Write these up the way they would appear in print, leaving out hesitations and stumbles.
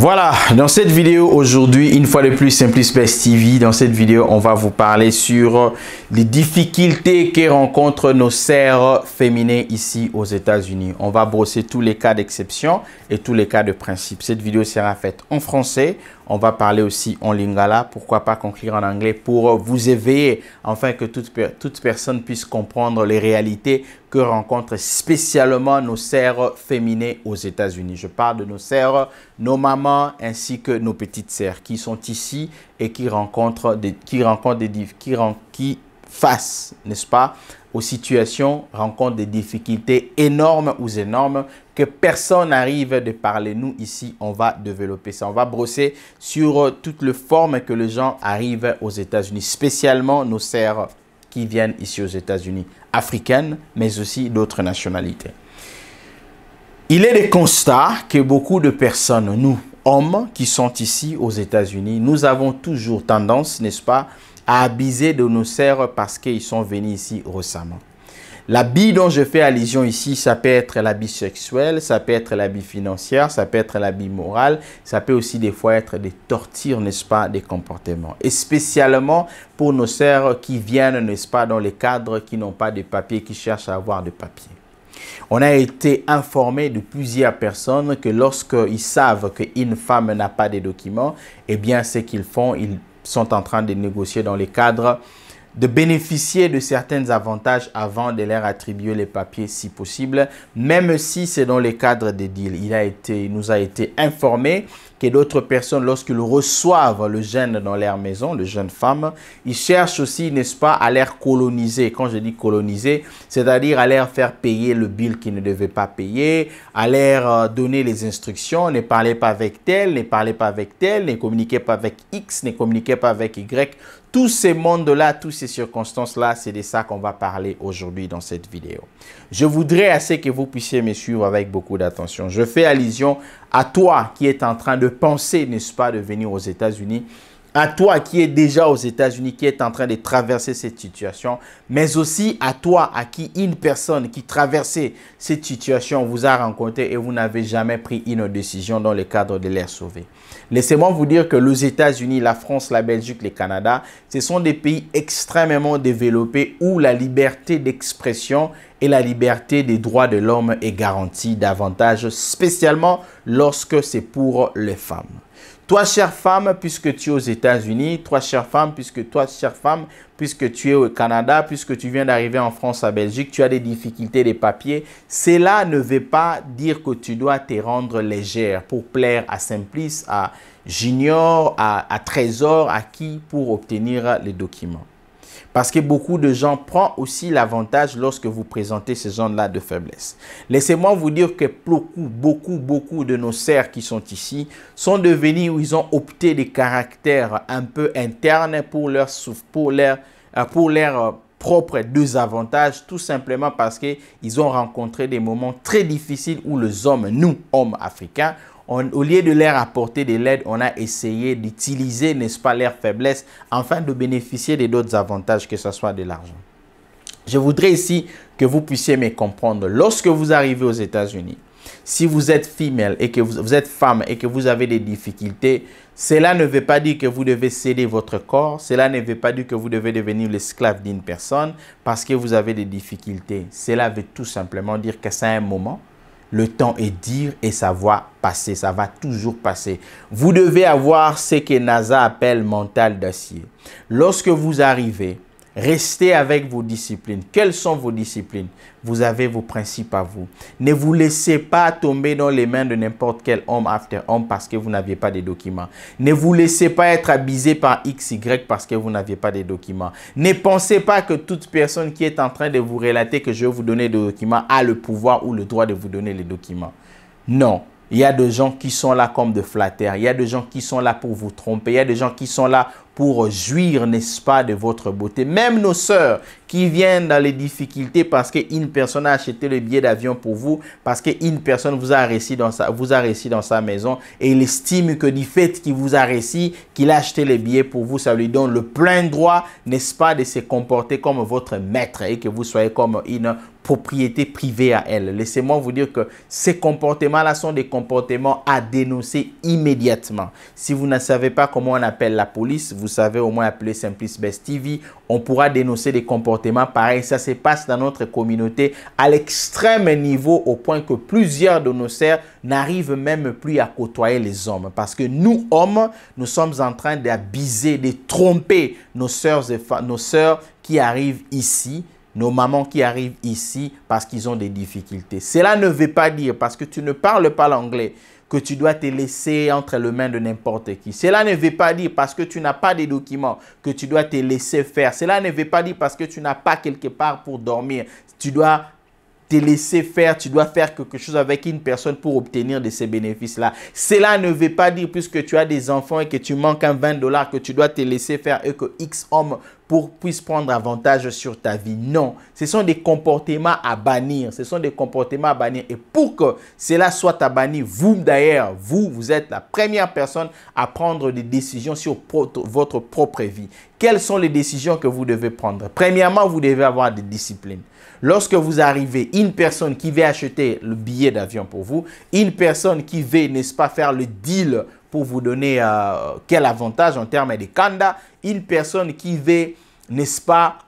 Voilà, dans cette vidéo aujourd'hui, une fois de plus, Simplice Best TV. Dans cette vidéo, on va vous parler sur les difficultés que rencontrent nos sœurs féminines ici aux États-Unis. On va brosser tous les cas d'exception et tous les cas de principe. Cette vidéo sera faite en français. On va parler aussi en lingala, pourquoi pas conclure en anglais pour vous éveiller, afin que toute personne puisse comprendre les réalités que rencontrent spécialement nos sœurs féminines aux États-Unis. Je parle de nos sœurs, nos mamans ainsi que nos petites sœurs qui sont ici et qui face, n'est-ce pas, aux situations, rencontrent des difficultés énormes ou énormes que personne n'arrive de parler. Nous, ici, on va développer ça. On va brosser sur toutes les formes que les gens arrivent aux États-Unis, spécialement nos sœurs qui viennent ici aux États-Unis, africaines, mais aussi d'autres nationalités. Il est des constats que beaucoup de personnes, nous, hommes qui sont ici aux États-Unis, nous avons toujours tendance, n'est-ce pas, à abuser de nos sœurs parce qu'ils sont venus ici récemment. L'habit dont je fais allusion ici, ça peut être l'habit sexuel, ça peut être l'habit financier, ça peut être l'habit moral, ça peut aussi des fois être des tortures, n'est-ce pas, des comportements. Et spécialement pour nos sœurs qui viennent, n'est-ce pas, dans les cadres qui n'ont pas de papiers, qui cherchent à avoir des papiers. On a été informé de plusieurs personnes que lorsqu'ils savent qu'une femme n'a pas de documents, eh bien, ce qu'ils font, ils sont en train de négocier dans les cadres, de bénéficier de certains avantages avant de leur attribuer les papiers si possible, même si c'est dans les cadres des deals. Il nous a été informé que d'autres personnes, lorsqu'ils reçoivent le jeune dans leur maison, le jeune femme, ils cherchent aussi, n'est-ce pas, à leur coloniser. Quand je dis coloniser, c'est-à-dire à leur faire payer le bill qu'ils ne devaient pas payer, à leur donner les instructions, ne parlez pas avec tel, ne parlez pas avec tel, ne communiquez pas avec X, ne communiquez pas avec Y. Tous ces mondes-là, toutes ces circonstances-là, c'est de ça qu'on va parler aujourd'hui dans cette vidéo. Je voudrais assez que vous puissiez me suivre avec beaucoup d'attention. Je fais allusion à toi qui est en train de penser, n'est-ce pas, de venir aux États-Unis, à toi qui est déjà aux États-Unis, qui est en train de traverser cette situation, mais aussi à toi, à qui une personne qui traversait cette situation vous a rencontré et vous n'avez jamais pris une décision dans le cadre de les sauver. Laissez-moi vous dire que les États-Unis, la France, la Belgique, le Canada, ce sont des pays extrêmement développés où la liberté d'expression et la liberté des droits de l'homme est garantie davantage, spécialement lorsque c'est pour les femmes. Toi, chère femme, puisque tu es aux États-Unis, toi, chère femme, puisque tu es au Canada, puisque tu viens d'arriver en France, à Belgique, tu as des difficultés des papiers, cela ne veut pas dire que tu dois te rendre légère pour plaire à Simplice, à Junior, à Trésor, à qui pour obtenir les documents. Parce que beaucoup de gens prennent aussi l'avantage lorsque vous présentez ce genre-là de faiblesse. Laissez-moi vous dire que beaucoup de nos sœurs qui sont ici sont devenus ou ils ont opté des caractères un peu internes pour leur propres désavantages, tout simplement parce qu'ils ont rencontré des moments très difficiles où les hommes, nous, hommes africains, au lieu de leur apporter de l'aide, on a essayé d'utiliser, n'est-ce pas, leur faiblesse afin de bénéficier d'autres avantages, que ce soit de l'argent. Je voudrais ici que vous puissiez me comprendre. Lorsque vous arrivez aux États-Unis, si vous êtes femelle et que vous êtes femme et que vous avez des difficultés, cela ne veut pas dire que vous devez céder votre corps. Cela ne veut pas dire que vous devez devenir l'esclave d'une personne parce que vous avez des difficultés. Cela veut tout simplement dire que c'est un moment. Le temps est dur et ça va passer, ça va toujours passer. Vous devez avoir ce que NASA appelle mental d'acier. Lorsque vous arrivez, restez avec vos disciplines. Quelles sont vos disciplines? Vous avez vos principes à vous. Ne vous laissez pas tomber dans les mains de n'importe quel homme after homme parce que vous n'aviez pas de documents. Ne vous laissez pas être abusé par XY parce que vous n'aviez pas de documents. Ne pensez pas que toute personne qui est en train de vous relater que je vais vous donner des documents a le pouvoir ou le droit de vous donner les documents. Non. Il y a des gens qui sont là comme des flatteurs. Il y a des gens qui sont là pour vous tromper. Il y a des gens qui sont là pour jouir, n'est-ce pas, de votre beauté. Même nos sœurs qui viennent dans les difficultés parce qu'une personne a acheté le billet d'avion pour vous, parce qu'une personne vous a reçu dans sa maison et il estime que du fait qu'il vous a reçu, qu'il a acheté le billet pour vous, ça lui donne le plein droit, n'est-ce pas, de se comporter comme votre maître et que vous soyez comme une propriété privée à elles. Laissez-moi vous dire que ces comportements-là sont des comportements à dénoncer immédiatement. Si vous ne savez pas comment on appelle la police, vous savez au moins appeler Simplice Best TV. On pourra dénoncer des comportements pareils. Ça se passe dans notre communauté à l'extrême niveau au point que plusieurs de nos sœurs n'arrivent même plus à côtoyer les hommes. Parce que nous, hommes, nous sommes en train d'abuser, de tromper nos sœurs qui arrivent ici, nos mamans qui arrivent ici parce qu'ils ont des difficultés. Cela ne veut pas dire, parce que tu ne parles pas l'anglais, que tu dois te laisser entre les mains de n'importe qui. Cela ne veut pas dire parce que tu n'as pas de documents que tu dois te laisser faire. Cela ne veut pas dire parce que tu n'as pas quelque part pour dormir. Tu dois te laisser faire, tu dois faire quelque chose avec une personne pour obtenir de ces bénéfices-là. Cela ne veut pas dire puisque tu as des enfants et que tu manques un 20 $ que tu dois te laisser faire et que X hommes puissent prendre avantage sur ta vie. Non, ce sont des comportements à bannir. Ce sont des comportements à bannir. Et pour que cela soit à bannir, vous d'ailleurs, vous êtes la première personne à prendre des décisions sur votre propre vie. Quelles sont les décisions que vous devez prendre? Premièrement, vous devez avoir des disciplines. Lorsque vous arrivez, une personne qui veut acheter le billet d'avion pour vous, une personne qui veut, n'est-ce pas, faire le deal pour vous donner quel avantage en termes de kanda, une personne qui veut, n'est-ce pas,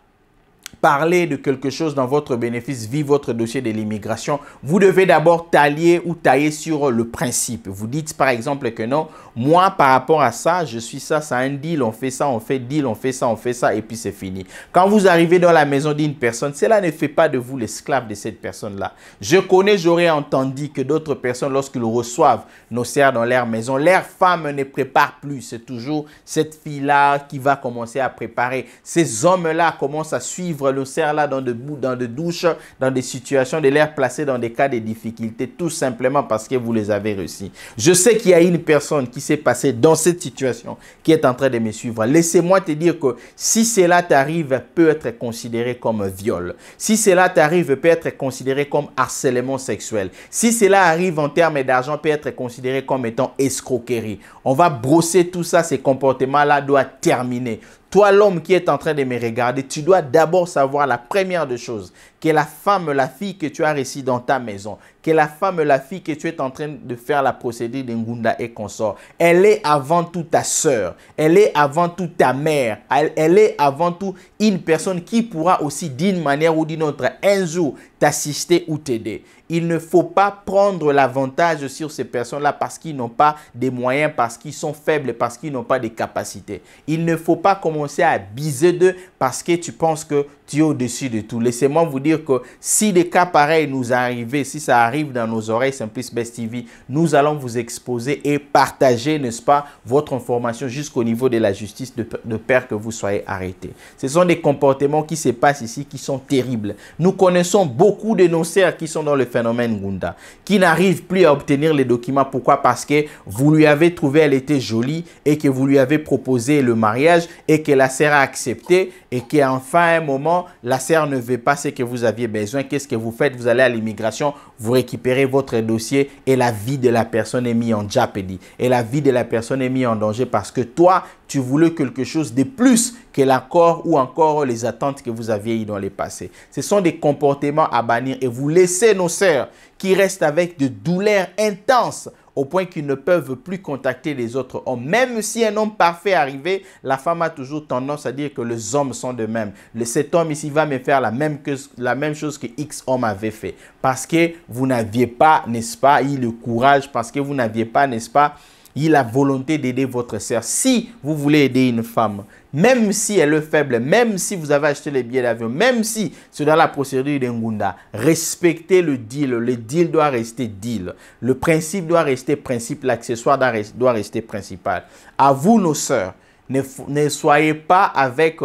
parler de quelque chose dans votre bénéfice, via votre dossier de l'immigration, vous devez d'abord tailler sur le principe. Vous dites par exemple que non, moi par rapport à ça, je suis ça, c'est un deal, on fait ça, on fait deal, on fait ça et puis c'est fini. Quand vous arrivez dans la maison d'une personne, cela ne fait pas de vous l'esclave de cette personne-là. J'aurais entendu que d'autres personnes, lorsqu'ils reçoivent nos sœurs dans leur maison, leur femme ne prépare plus. C'est toujours cette fille-là qui va commencer à préparer. Ces hommes-là commencent à suivre le cerf là dans des douches, dans des situations de l'air placé dans des cas de difficultés, tout simplement parce que vous les avez réussi. Je sais qu'il y a une personne qui s'est passée dans cette situation qui est en train de me suivre. Laissez-moi te dire que si cela t'arrive, peut être considéré comme viol. Si cela t'arrive, peut être considéré comme harcèlement sexuel. Si cela arrive en termes d'argent, peut être considéré comme étant escroquerie. On va brosser tout ça, ces comportements-là doivent terminer. Toi, l'homme qui est en train de me regarder, tu dois d'abord savoir la première des choses, que la femme, la fille que tu as reçue dans ta maison, que la femme, la fille que tu es en train de faire la procédure de Ngunda et consort, elle est avant tout ta sœur, elle est avant tout ta mère, elle est avant tout une personne qui pourra aussi d'une manière ou d'une autre un jour t'assister ou t'aider. Il ne faut pas prendre l'avantage sur ces personnes-là parce qu'ils n'ont pas des moyens, parce qu'ils sont faibles, parce qu'ils n'ont pas de capacités. Il ne faut pas commencer à abuser d'eux parce que tu penses que tu es au-dessus de tout. Laissez-moi vous dire que si des cas pareils nous arrivent, si ça arrive dans nos oreilles, Simplice Best TV, nous allons vous exposer et partager, n'est-ce pas, votre information jusqu'au niveau de la justice de peur que vous soyez arrêtés. Ce sont des comportements qui se passent ici qui sont terribles. Nous connaissons beaucoup de nos sœurs qui sont dans le phénomène Ngunda, qui n'arrivent plus à obtenir les documents. Pourquoi? Parce que vous lui avez trouvé, elle était jolie et que vous lui avez proposé le mariage et que la sœur a accepté et qu'enfin à un moment, la sœur ne veut pas ce que vous aviez besoin. Qu'est-ce que vous faites? Vous allez à l'immigration, vous récupérez votre dossier et la vie de la personne est mise en jeopardy. Et la vie de la personne est mise en danger parce que toi, tu voulais quelque chose de plus que l'accord ou encore les attentes que vous aviez eues dans le passé. Ce sont des comportements à bannir et vous laissez nos sœurs qui restent avec de douleurs intenses au point qu'ils ne peuvent plus contacter les autres hommes. Même si un homme parfait est arrivé, la femme a toujours tendance à dire que les hommes sont de même. Cet homme ici va me faire la même chose que X homme avait fait. Parce que vous n'aviez pas, n'est-ce pas, eu le courage, parce que vous n'aviez pas, n'est-ce pas, eu la volonté d'aider votre sœur. Si vous voulez aider une femme, même si elle est faible, même si vous avez acheté les billets d'avion, même si c'est dans la procédure de Ngunda, respectez le deal. Le deal doit rester deal. Le principe doit rester principe. L'accessoire doit rester principal. À vous, nos sœurs, ne soyez pas avec...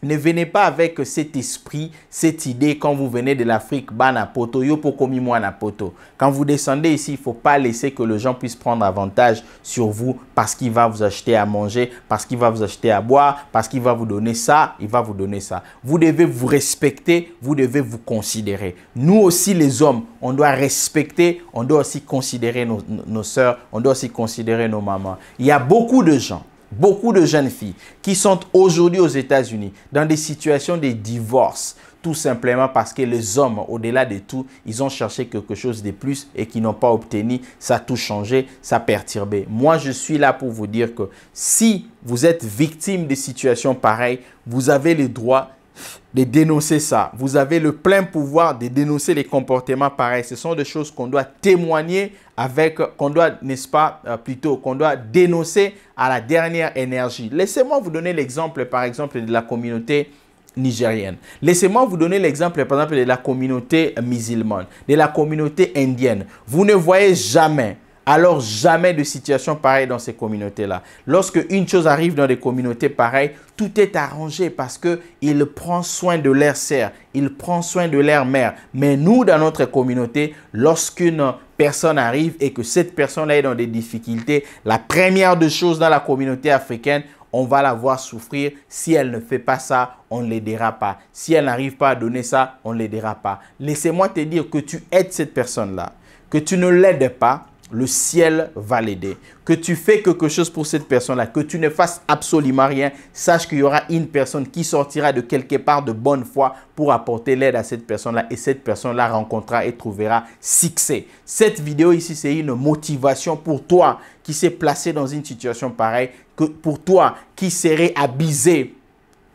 Ne venez pas avec cet esprit, cette idée quand vous venez de l'Afrique, poto, yo pokomi mwana poto. Quand vous descendez ici, il ne faut pas laisser que les gens puissent prendre avantage sur vous parce qu'il va vous acheter à manger, parce qu'il va vous acheter à boire, parce qu'il va vous donner ça, il va vous donner ça. Vous devez vous respecter, vous devez vous considérer. Nous aussi les hommes, on doit respecter, on doit aussi considérer nos sœurs, on doit aussi considérer nos mamans. Il y a beaucoup de gens, beaucoup de jeunes filles qui sont aujourd'hui aux États-Unis dans des situations de divorce. tout simplement parce que les hommes, au-delà de tout, ils ont cherché quelque chose de plus et qu'ils n'ont pas obtenu. Ça a tout changé, ça a perturbé. Moi, je suis là pour vous dire que si vous êtes victime de situations pareilles, vous avez le droit de dénoncer ça. Vous avez le plein pouvoir de dénoncer les comportements pareils. Ce sont des choses qu'on doit témoigner avec, qu'on doit, n'est-ce pas, plutôt, qu'on doit dénoncer à la dernière énergie. Laissez-moi vous donner l'exemple, par exemple, de la communauté nigérienne. Laissez-moi vous donner l'exemple, par exemple, de la communauté musulmane, de la communauté indienne. Vous ne voyez jamais, alors jamais de situation pareille dans ces communautés-là. Lorsque une chose arrive dans des communautés pareilles, tout est arrangé parce qu'il prend soin de leur sœur, il prend soin de leur mère. Mais nous, dans notre communauté, lorsqu'une personne arrive et que cette personne-là est dans des difficultés, la première des choses dans la communauté africaine, on va la voir souffrir. Si elle ne fait pas ça, on ne l'aidera pas. Si elle n'arrive pas à donner ça, on ne l'aidera pas. Laissez-moi te dire que tu aides cette personne-là, que tu ne l'aides pas, le ciel va l'aider. Que tu fais quelque chose pour cette personne-là, que tu ne fasses absolument rien, sache qu'il y aura une personne qui sortira de quelque part de bonne foi pour apporter l'aide à cette personne-là et cette personne-là rencontrera et trouvera succès. Cette vidéo ici, c'est une motivation pour toi qui s'est placé dans une situation pareille, que pour toi qui serait abusé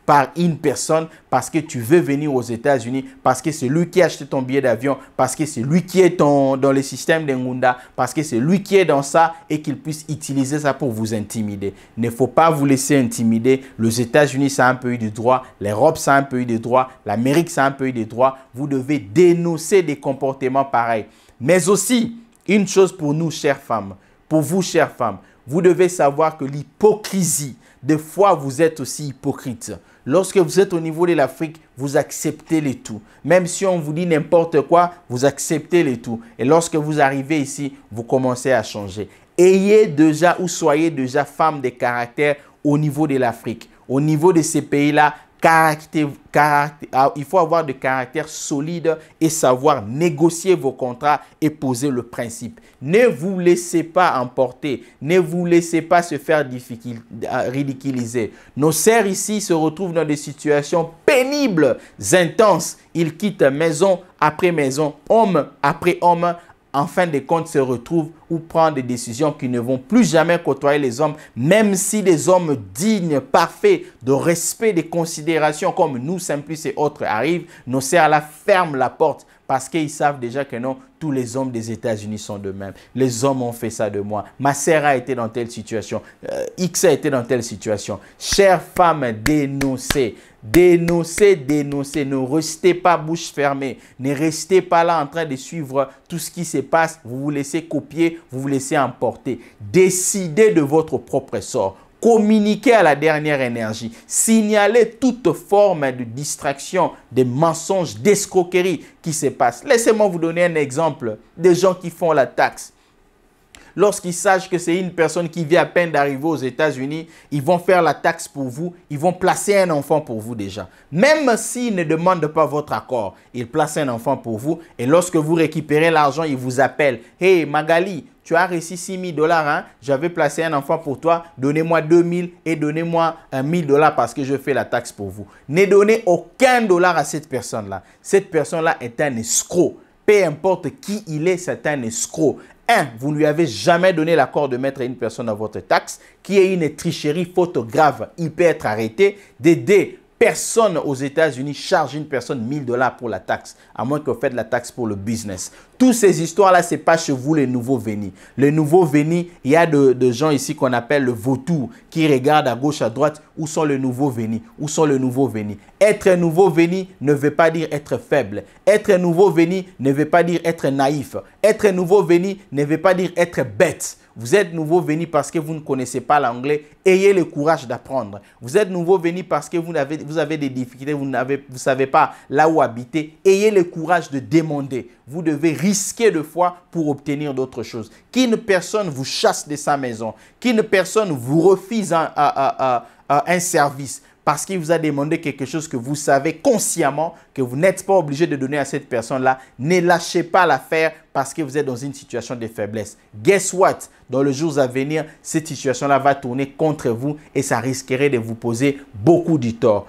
par une personne parce que tu veux venir aux États-Unis, parce que c'est lui qui a acheté ton billet d'avion, parce que c'est lui qui est dans le système de Ngunda, parce que c'est lui qui est dans ça et qu'il puisse utiliser ça pour vous intimider. Il ne faut pas vous laisser intimider. Les États-Unis, c'est un pays de droit. L'Europe, c'est un pays de droit. L'Amérique, c'est un pays de droit. Vous devez dénoncer des comportements pareils. Mais aussi, une chose pour nous, chères femmes, pour vous, chères femmes, vous devez savoir que l'hypocrisie, des fois, vous êtes aussi hypocrite. Lorsque vous êtes au niveau de l'Afrique, vous acceptez les tout. Même si on vous dit n'importe quoi, vous acceptez les tout. Et lorsque vous arrivez ici, vous commencez à changer. Ayez déjà ou soyez déjà femme de caractère au niveau de l'Afrique. Au niveau de ces pays-là, il faut avoir de caractère solide et savoir négocier vos contrats et poser le principe. Ne vous laissez pas emporter, ne vous laissez pas se faire ridiculiser. Nos sœurs ici se retrouvent dans des situations pénibles, intenses. Ils quittent maison après maison, homme après homme. En fin de compte, se retrouvent ou prennent des décisions qui ne vont plus jamais côtoyer les hommes, même si des hommes dignes, parfaits, de respect, de considération, comme nous, Simplice et autres, arrivent, nos sœurs là ferment la porte parce qu'ils savent déjà que non, tous les hommes des États-Unis sont de même. Les hommes ont fait ça de moi. Ma sœur a été dans telle situation. X a été dans telle situation. Chères femmes, dénoncez. Dénoncez, dénoncez. Ne restez pas bouche fermée. Ne restez pas là en train de suivre tout ce qui se passe. Vous vous laissez copier, vous vous laissez emporter. Décidez de votre propre sort. Communiquez à la dernière énergie. Signalez toute forme de distraction, de mensonges, d'escroquerie qui se passe. Laissez-moi vous donner un exemple des gens qui font la taxe. Lorsqu'ils sachent que c'est une personne qui vient à peine d'arriver aux États-Unis, ils vont faire la taxe pour vous, ils vont placer un enfant pour vous déjà. Même s'ils ne demandent pas votre accord, ils placent un enfant pour vous et lorsque vous récupérez l'argent, ils vous appellent. « Hey Magali, tu as reçu 6 000 $, hein? J'avais placé un enfant pour toi, donnez-moi 2 000 et donnez-moi 1 000 $ parce que je fais la taxe pour vous. » Ne donnez aucun dollar à cette personne-là. Cette personne-là est un escroc. Peu importe qui il est, c'est un escroc. Vous ne lui avez jamais donné l'accord de mettre une personne dans votre taxe, qui est une tricherie, faute grave. Il peut être arrêté. Personne aux États-Unis charge une personne 1 000 $ pour la taxe, à moins que vous faites la taxe pour le business. Toutes ces histoires-là, ce n'est pas chez vous les nouveaux venus. Les nouveaux venus, il y a de gens ici qu'on appelle le vautour, qui regardent à gauche, à droite, où sont les nouveaux venus, où sont les nouveaux venus. Être nouveau venu ne veut pas dire être faible. Être nouveau venu ne veut pas dire être naïf. Être nouveau venu ne veut pas dire être bête. Vous êtes nouveau venu parce que vous ne connaissez pas l'anglais. Ayez le courage d'apprendre. Vous êtes nouveau venu parce que vous avez des difficultés, vous ne savez pas là où habiter. Ayez le courage de demander. Vous devez risquer de foi pour obtenir d'autres choses. Qu'une personne vous chasse de sa maison, qu'une personne vous refuse un service parce qu'il vous a demandé quelque chose que vous savez consciemment que vous n'êtes pas obligé de donner à cette personne-là, ne lâchez pas l'affaire parce que vous êtes dans une situation de faiblesse. Guess what? Dans les jours à venir, cette situation-là va tourner contre vous et ça risquerait de vous poser beaucoup de tort.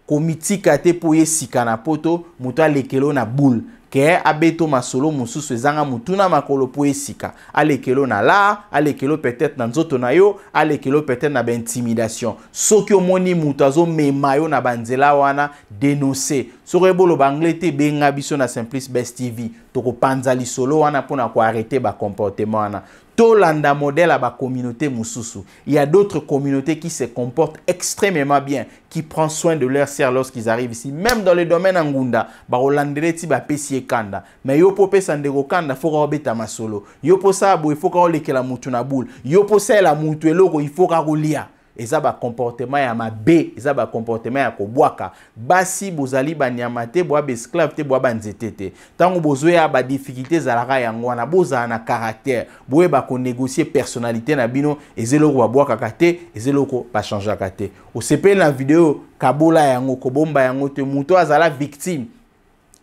komitika te po ye sika na poto muto alekelo na boule ke abeto masolo mususu ezanga mutuna makolo po esika alekelo na la alekelo peut-être na nzoto na yo alekelo peut-être na intimidation soki omoni muto azo mema yo na banzela wana dénoncer soko ebolo banglete benga biso na Simplice Best TV toko panza lisolo wana pona ko arrêter ba comportement wana Tolanda modèle à la communauté Moussousou. Il y a d'autres communautés qui se comportent extrêmement bien, qui prennent soin de leurs sœurs lorsqu'ils arrivent ici. Même dans le domaine Angunda, Barolandere Tiba Pessie Kanda. Mais yo pope sandego Kanda, faut qu'on beta masolo. Yo posa il faut qu'on leke la mutuna boule. Yo posa la mutu eloko, il faut qu'on lia. Et ça ba comportement ya mabe, et ça ba comportement ya kobwaka. Basi bozali ba nyamate, boa esclave te boa banzete te. Tango bozoe ya ba difficulté zalaka yango wana boza na caractère. Boe ba ko négocier personnalité na bino, ezelo ko bwaka kate, ezelo ko ba changer kate. O sepe na vidéo kabola yango ko bomba yango te muto azala victime.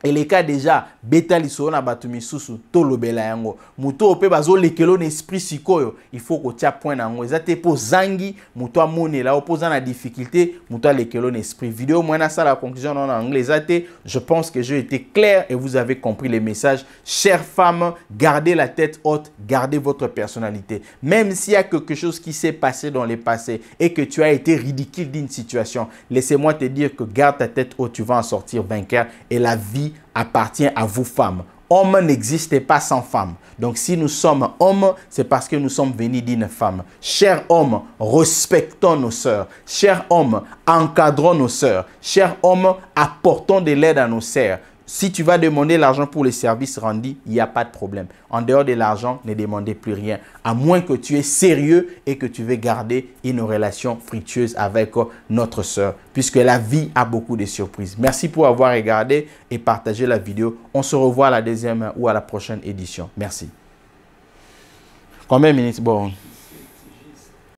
Et les cas déjà, beta liso na batumi susu, tolo bela yango. Muto ope bazo lekelo n'esprit sikoyo. Il faut que tia point nango. Ezate po zangi, muto amone la opposant la difficulté, muto lekelo n'esprit. Vidéo moyena ça la conclusion en anglais. Ezate, je pense que j'ai été clair et vous avez compris les messages. Chères femmes, gardez la tête haute, gardez votre personnalité. Même s'il y a quelque chose qui s'est passé dans le passé et que tu as été ridicule d'une situation, laissez-moi te dire que garde ta tête haute, tu vas en sortir vainqueur et la vie appartient à vous femmes. Homme n'existe pas sans femme. Donc si nous sommes hommes, c'est parce que nous sommes venus d'une femme. Chers hommes, respectons nos sœurs. Chers hommes, encadrons nos sœurs. Chers hommes, apportons de l'aide à nos sœurs. Si tu vas demander l'argent pour les services rendus, il n'y a pas de problème. En dehors de l'argent, ne demandez plus rien. À moins que tu es sérieux et que tu veux garder une relation fructueuse avec notre sœur. Puisque la vie a beaucoup de surprises. Merci pour avoir regardé et partagé la vidéo. On se revoit à la deuxième ou à la prochaine édition. Merci. Combien de minutes? Bon.